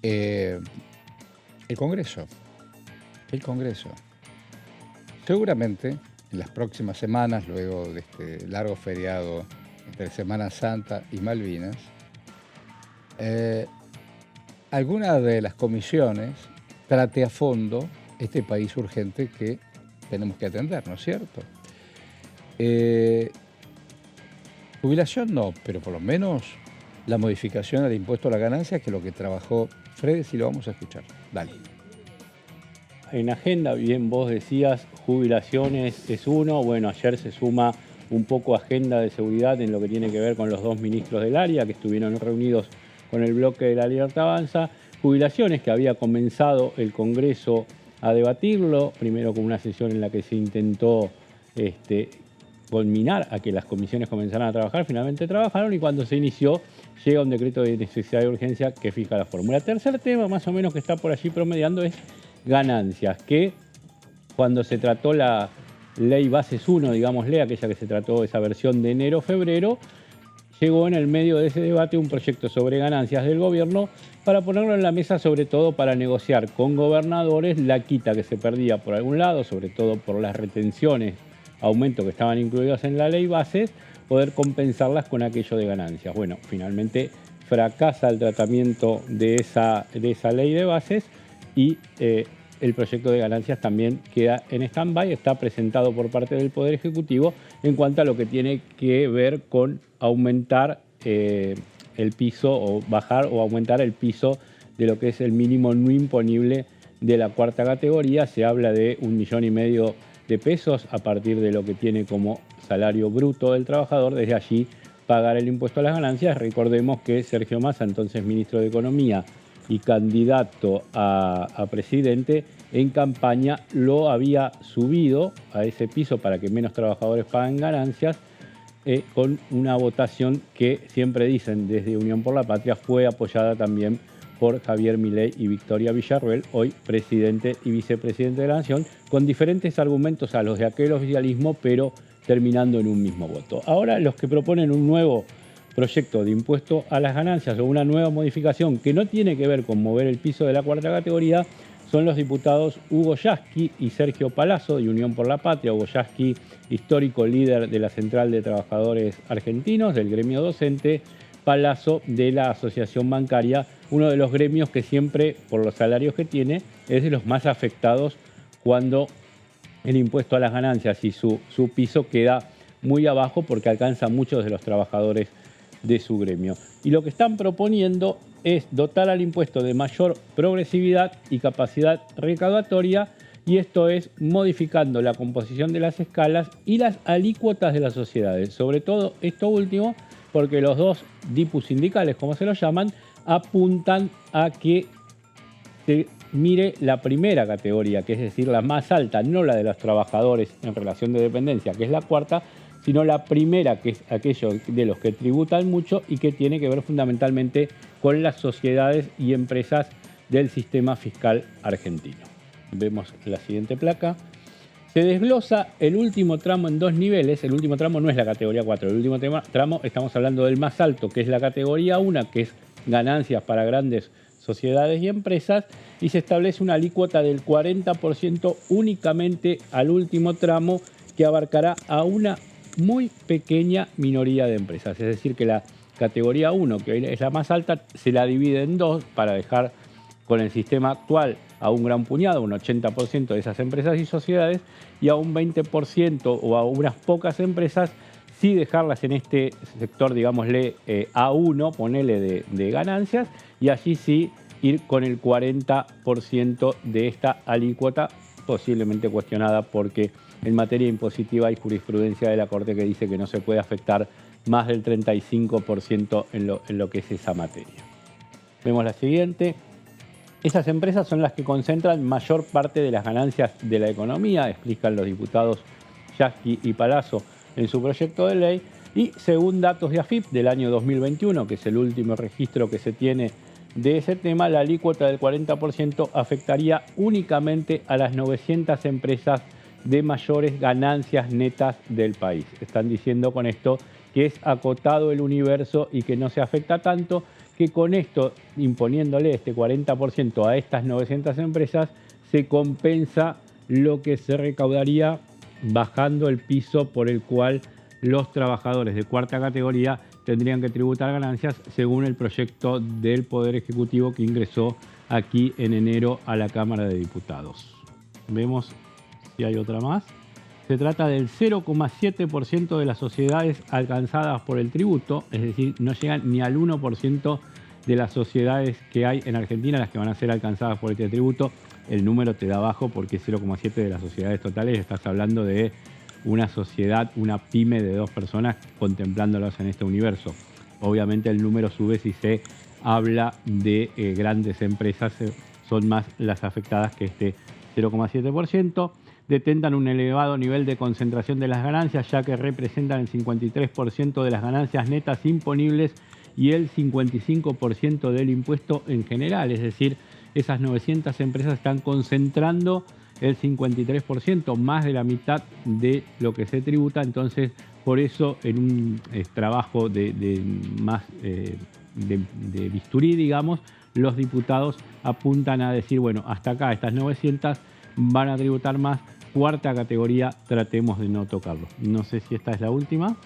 el Congreso. Seguramente en las próximas semanas, luego de este largo feriado entre Semana Santa y Malvinas, alguna de las comisiones trate a fondo este país urgente que tenemos que atender, ¿no es cierto? Jubilación no, pero por lo menos la modificación al impuesto a la ganancia, que es lo que trabajó Fredes, y lo vamos a escuchar. Dale. En agenda, bien vos decías, jubilaciones es uno. Bueno, ayer se suma un poco agenda de seguridad en lo que tiene que ver con los dos ministros del área que estuvieron reunidos con el bloque de La Libertad Avanza. Jubilaciones que había comenzado el Congreso a debatirlo, primero con una sesión en la que se intentó culminar a que las comisiones comenzaran a trabajar, finalmente trabajaron, y cuando se inició llega un decreto de necesidad y urgencia que fija la fórmula. Tercer tema, más o menos, que está por allí promediando es ganancias, que cuando se trató la ley Bases 1, digámosle, aquella que se trató esa versión de enero-febrero, llegó en el medio de ese debate un proyecto sobre ganancias del gobierno para ponerlo en la mesa, sobre todo para negociar con gobernadores la quita que se perdía por algún lado, sobre todo por las retenciones, aumento que estaban incluidos en la ley Bases, poder compensarlas con aquello de ganancias. Bueno, finalmente fracasa el tratamiento de esa ley de Bases y el proyecto de ganancias también queda en stand-by, está presentado por parte del Poder Ejecutivo en cuanto a lo que tiene que ver con aumentar el piso o bajar o aumentar el piso de lo que es el mínimo no imponible de la cuarta categoría. Se habla de 1,5 millones de pesos a partir de lo que tiene como salario bruto del trabajador, desde allí pagar el impuesto a las ganancias. Recordemos que Sergio Massa, entonces ministro de Economía y candidato a presidente, en campaña lo había subido a ese piso para que menos trabajadores paguen ganancias, con una votación que siempre dicen desde Unión por la Patria fue apoyada también por Javier Milei y Victoria Villarruel, hoy presidente y vicepresidente de la Nación, con diferentes argumentos a los de aquel oficialismo, pero terminando en un mismo voto. Ahora los que proponen un nuevo proyecto de impuesto a las ganancias o una nueva modificación que no tiene que ver con mover el piso de la cuarta categoría son los diputados Hugo Yasky y Sergio Palazzo de Unión por la Patria. Hugo Yasky, histórico líder de la Central de Trabajadores Argentinos, del gremio docente; Palazzo, de la Asociación Bancaria, uno de los gremios que siempre, por los salarios que tiene, es de los más afectados cuando el impuesto a las ganancias y su piso queda muy abajo, porque alcanza a muchos de los trabajadores de su gremio. Y lo que están proponiendo es dotar al impuesto de mayor progresividad y capacidad recaudatoria, y esto es modificando la composición de las escalas y las alícuotas de las sociedades. Sobre todo esto último, porque los dos DIPUs sindicales, como se los llaman, apuntan a que se mire la primera categoría, que es decir, la más alta, no la de los trabajadores en relación de dependencia, que es la cuarta, sino la primera, que es aquellos de los que tributan mucho y que tiene que ver fundamentalmente con las sociedades y empresas del sistema fiscal argentino. Vemos la siguiente placa. Se desglosa el último tramo en 2 niveles. El último tramo no es la categoría 4. El último tramo, estamos hablando del más alto, que es la categoría 1, que es ganancias para grandes sociedades y empresas, y se establece una alícuota del 40% únicamente al último tramo, que abarcará a una muy pequeña minoría de empresas. Es decir, que la categoría 1, que es la más alta, se la divide en 2 para dejar con el sistema actual a un gran puñado, un 80% de esas empresas y sociedades, y a un 20% o a unas pocas empresas, sí dejarlas en este sector, digámosle, A1, ponele de ganancias, y allí sí ir con el 40% de esta alícuota, posiblemente cuestionada, porque en materia impositiva hay jurisprudencia de la Corte que dice que no se puede afectar más del 35% en lo que es esa materia. Vemos la siguiente. Esas empresas son las que concentran mayor parte de las ganancias de la economía, explican los diputados Yasky y Palazzo en su proyecto de ley, y según datos de AFIP del año 2021, que es el último registro que se tiene de ese tema, la alícuota del 40% afectaría únicamente a las 900 empresas de mayores ganancias netas del país. Están diciendo con esto que es acotado el universo y que no se afecta tanto, que con esto, imponiéndole este 40% a estas 900 empresas, se compensa lo que se recaudaría bajando el piso por el cual los trabajadores de cuarta categoría tendrían que tributar ganancias, según el proyecto del Poder Ejecutivo que ingresó aquí en enero a la Cámara de Diputados. Vemos si hay otra más. Se trata del 0,7% de las sociedades alcanzadas por el tributo, es decir, no llegan ni al 1% de las sociedades que hay en Argentina las que van a ser alcanzadas por este tributo. El número te da bajo porque 0,7% de las sociedades totales. Estás hablando de una sociedad, una pyme de 2 personas contemplándolas en este universo. Obviamente el número sube si se habla de grandes empresas, son más las afectadas que este 0,7%. Detentan un elevado nivel de concentración de las ganancias, ya que representan el 53% de las ganancias netas imponibles y el 55% del impuesto en general. Es decir, esas 900 empresas están concentrando el 53%, más de la mitad de lo que se tributa. Entonces, por eso, en un trabajo de bisturí, digamos, los diputados apuntan a decir, bueno, hasta acá estas 900 van a tributar más, cuarta categoría tratemos de no tocarlo. No sé si esta es la última.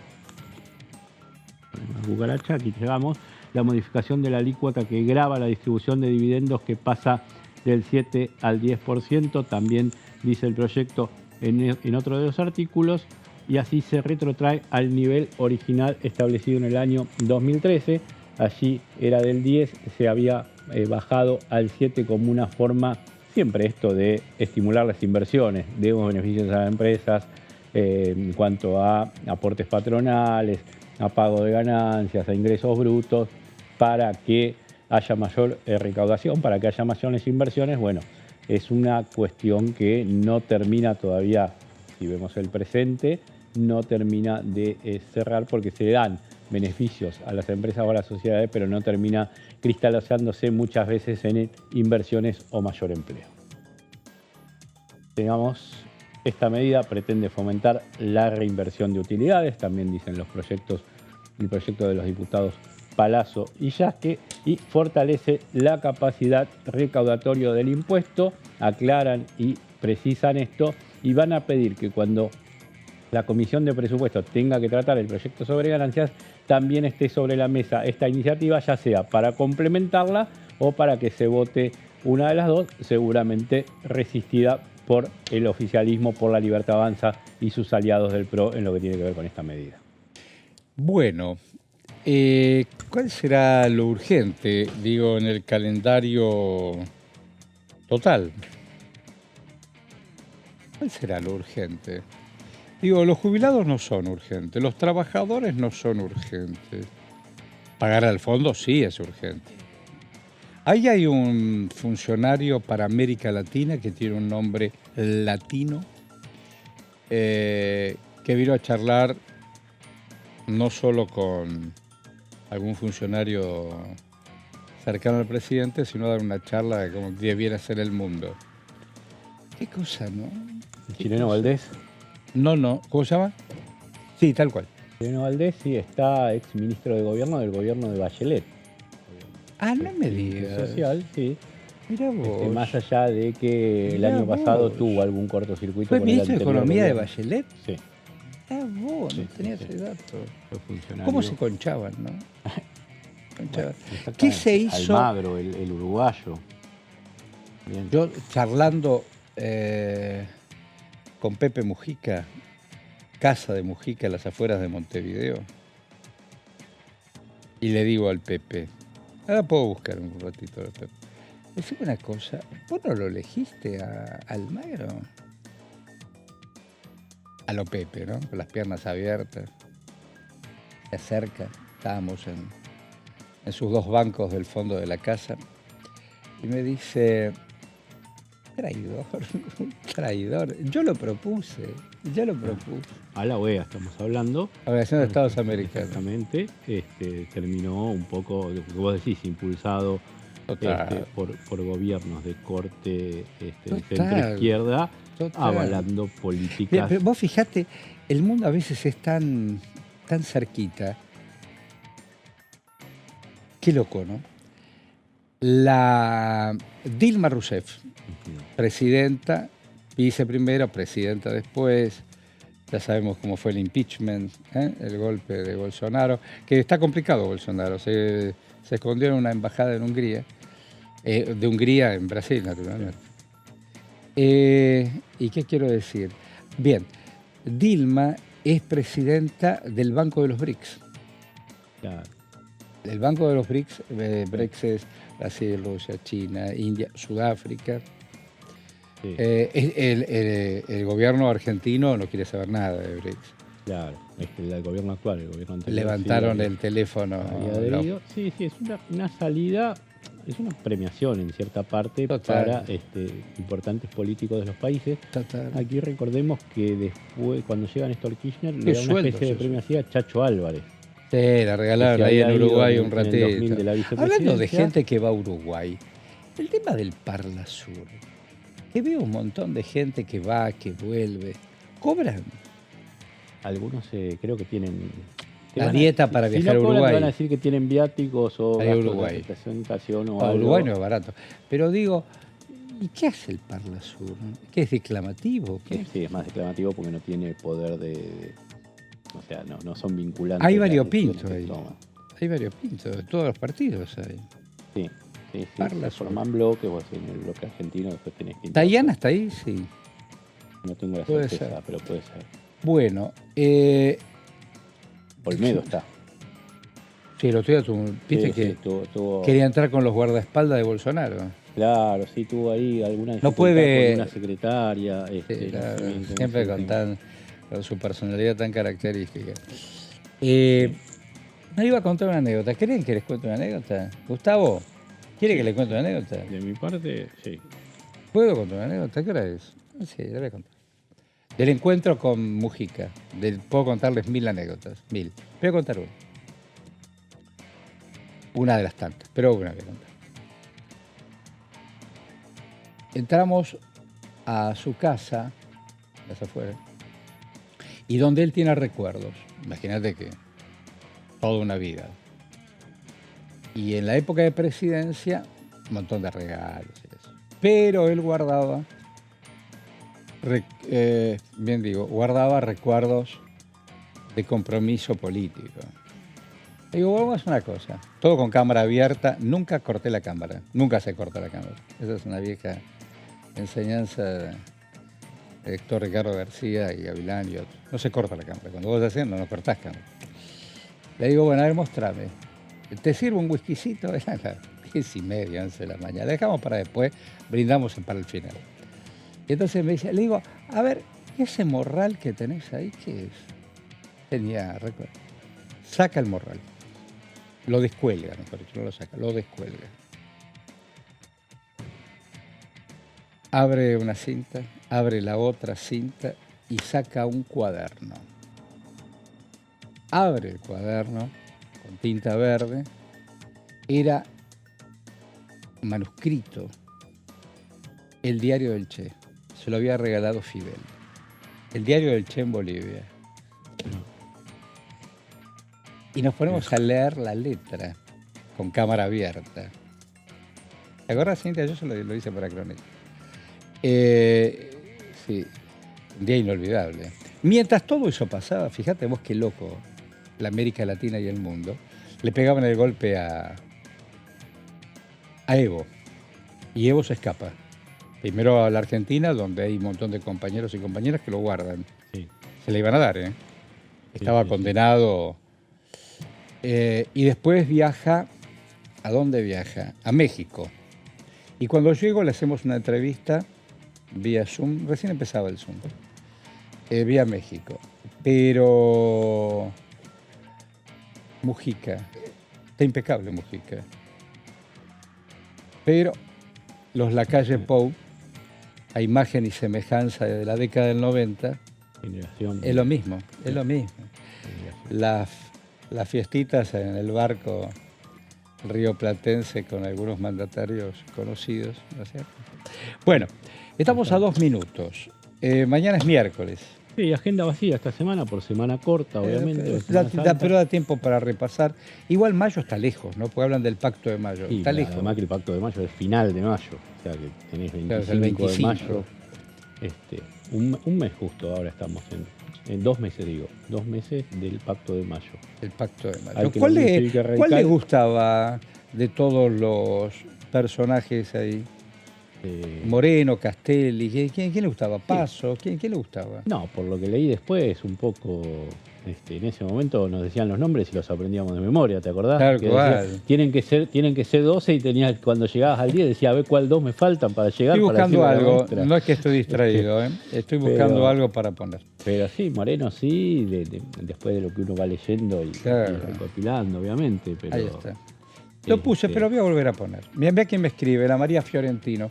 Una cucaracha, aquí llegamos. La modificación de la alícuota que grava la distribución de dividendos, que pasa del 7 al 10%, también dice el proyecto en otro de los artículos, y así se retrotrae al nivel original establecido en el año 2013. Allí era del 10, se había bajado al 7 como una forma, siempre esto de estimular las inversiones, de beneficios a las empresas en cuanto a aportes patronales, a pago de ganancias, a ingresos brutos, para que haya mayor recaudación, para que haya mayores inversiones. Bueno, es una cuestión que no termina todavía, si vemos el presente, no termina de cerrar, porque se dan beneficios a las empresas o a las sociedades, pero no termina cristalizándose muchas veces en inversiones o mayor empleo. Esta medida pretende fomentar la reinversión de utilidades, también dicen los proyectos, el proyecto de los diputados Palazzo y Yasque, y fortalece la capacidad recaudatoria del impuesto. Aclaran y precisan esto, y van a pedir que cuando la Comisión de Presupuestos tenga que tratar el proyecto sobre ganancias, también esté sobre la mesa esta iniciativa, ya sea para complementarla o para que se vote una de las dos, seguramente resistida por el oficialismo, por La Libertad Avanza y sus aliados del PRO en lo que tiene que ver con esta medida. Bueno, ¿cuál será lo urgente, digo, en el calendario total? ¿Cuál será lo urgente? Digo, los jubilados no son urgentes, los trabajadores no son urgentes. Pagar al fondo sí es urgente. Ahí hay un funcionario para América Latina que tiene un nombre latino, que vino a charlar no solo con algún funcionario cercano al presidente, sino a dar una charla de cómo debiera ser el mundo. ¿Qué cosa, no? ¿El chileno Valdés? No. ¿Cómo se llama? Sí, tal cual. Chileno Valdés, sí, está ex ministro de gobierno del gobierno de Bachelet. Ah, no me digas. Social, sí. Mirá vos. Más allá de que el año pasado tuvo algún cortocircuito. ¿Fue con el ministro de anterior Economía de gobierno. Bachelet? Sí. Ah, vos, Sí, no tenía sí, ese dato. Fue funcionario. ¿Cómo se conchaban, no? Conchaban. Bueno, ¿Qué se hizo? Almagro, el uruguayo. Bien. Yo charlando con Pepe Mujica, casa de Mujica a las afueras de Montevideo, y le digo al Pepe, ahora puedo buscar un ratito al Pepe, decime una cosa, ¿vos no lo elegiste a Almagro? A lo Pepe, ¿no? Con las piernas abiertas, se acerca, estábamos en sus dos bancos del fondo de la casa, y me dice, traidor, yo lo propuse. A la OEA estamos hablando. Organización de Estados Americanos. Exactamente. Terminó un poco, lo que vos decís, impulsado por gobiernos de corte centro-izquierda, avalando políticas. Pero vos fijate, el mundo a veces es tan cerquita. Qué loco, ¿no? La Dilma Rousseff, presidenta, viceprimera, presidenta después, ya sabemos cómo fue el impeachment, el golpe de Bolsonaro, que está complicado Bolsonaro, se escondió en una embajada en Hungría, de Hungría en Brasil, naturalmente. ¿Y qué quiero decir? Bien, Dilma es presidenta del Banco de los BRICS. Claro. El Banco de los BRICS, BRICS es Brasil, Rusia, China, India, Sudáfrica. Sí. El gobierno argentino no quiere saber nada de BRICS. Claro, el gobierno actual, el gobierno anterior. Levantaron el teléfono. Sí, es una salida, es una premiación en cierta parte. Total. Para importantes políticos de los países. Total. Aquí recordemos que después, cuando llega Néstor Kirchner, le da una especie de premio así a Chacho Álvarez. Sí, la regalaron ahí en Uruguay un ratito. Hablando de gente que va a Uruguay, el tema del Parla Sur, que veo un montón de gente que va, que vuelve, ¿cobran? Algunos creo que tienen la dieta para viajar a Uruguay. Van a decir que tienen viáticos o gastos de representación o algo. Uruguay no es barato. Pero digo, ¿y qué hace el Parla Sur? ¿Qué es declamativo? Sí, es más declamativo porque no tiene poder de o sea, no son vinculantes. Hay variopintos ahí. Hay variopintos, de todos los partidos hay. Sí. Sí, Parla se forman bloques, vos en el bloque argentino después tenés que... ¿Tayana está ahí? Sí. No tengo la Puede certeza, ser. pero puede ser. Bueno, Olmedo está. sí, lo estoy viste Sí, que sí, tuvo- quería entrar con los guardaespaldas de Bolsonaro. Claro, sí, tuvo ahí alguna No dificultad puede- con una secretaria. Sí, no claro, sé bien cómo siempre es el con, tema. con su personalidad tan característica. Me iba a contar una anécdota. ¿Creen que les cuente una anécdota? Gustavo, ¿quiere que le cuente una anécdota? De mi parte, sí. ¿Puedo contar una anécdota? ¿Qué hora es? Sí, la voy a contar. Del encuentro con Mujica. Puedo contarles 1000 anécdotas. 1000. Voy a contar una. Una de las tantas, pero una voy a contar. Entramos a su casa, las afuera, y donde él tiene recuerdos. Imagínate que toda una vida. Y en la época de presidencia, un montón de regalos y eso. Pero él guardaba, guardaba recuerdos de compromiso político. Digo, vamos a hacer una cosa, todo con cámara abierta, nunca corté la cámara, nunca se corta la cámara. Esa es una vieja enseñanza de Héctor Ricardo García y Gavilán y otros. No se corta la cámara, cuando vos haces no cortás cámara. Le digo, bueno, a ver, mostrame. ¿Te sirvo un whiskycito? Eran las 10:30, 11 de la mañana. La dejamos para después, brindamos para el final. Y entonces me dice, le digo, a ver, ese morral que tenés ahí, ¿qué es? Tenía recuerdo. Saca el morral. Lo descuelga, mejor dicho, no lo saca, lo descuelga. Abre una cinta, abre la otra cinta y saca un cuaderno. Abre el cuaderno con tinta verde. Era manuscrito el diario del Che. Se lo había regalado Fidel. El diario del Che en Bolivia. Y nos ponemos a leer la letra con cámara abierta. ¿Te acuerdas, Cintia? Yo lo hice para Crónica. Sí, un día inolvidable. Mientras todo eso pasaba, fíjate vos qué loco, la América Latina y el mundo, le pegaban el golpe a Evo. Y Evo se escapa. Primero a la Argentina, donde hay un montón de compañeros y compañeras que lo guardan. Sí. Se le iban a dar, ¿eh? Estaba sí, condenado. Y después viaja, ¿a dónde viaja? A México. Y cuando llego le hacemos una entrevista vía Zoom, recién empezaba el Zoom, vía México. Pero Mujica, está impecable Mujica. Pero los Lacalle Pou, a imagen y semejanza de la década del 90, Generación. es lo mismo, es lo mismo. Las fiestitas en el barco rioplatense con algunos mandatarios conocidos, ¿no es cierto? Bueno, estamos a 2 minutos. Mañana es miércoles. Sí, agenda vacía esta semana, por semana corta, obviamente. Pero da tiempo para repasar. Igual mayo está lejos, ¿no? Porque hablan del Pacto de Mayo. Sí, está lejos. Además que el Pacto de Mayo es final de mayo. O sea que tenés 25, Claro, es el 25. de mayo. Un mes justo ahora estamos en 2 meses, digo. 2 meses del Pacto de Mayo. El Pacto de Mayo. Al que ¿Cuál la le Bolchevique radical- gustaba de todos los personajes ahí? Moreno, Castelli, ¿quién le gustaba? Paso, ¿quién le gustaba? No, por lo que leí después, un poco, en ese momento nos decían los nombres y los aprendíamos de memoria, ¿te acordás? Claro, Que cual. decía, tienen que ser 12 y tenías, cuando llegabas al 10 decía, a ver cuál 2 me faltan para llegar. Estoy para buscando decirle a la algo, maestra. no es que estoy distraído, estoy buscando Pero- algo para poner. Pero sí, Moreno sí, después de lo que uno va leyendo y recopilando, obviamente. Pero, Ahí está. Lo puse, pero voy a volver a poner. Mirá quién me escribe, la María Fiorentino.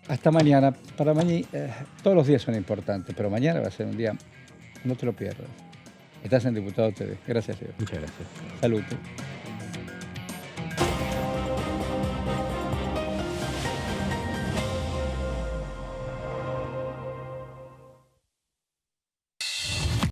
Hasta mañana. Para mañana, todos los días son importantes, pero mañana va a ser un día, no te lo pierdas. Estás en Diputado TV. Gracias, Leo. Muchas gracias. Salud.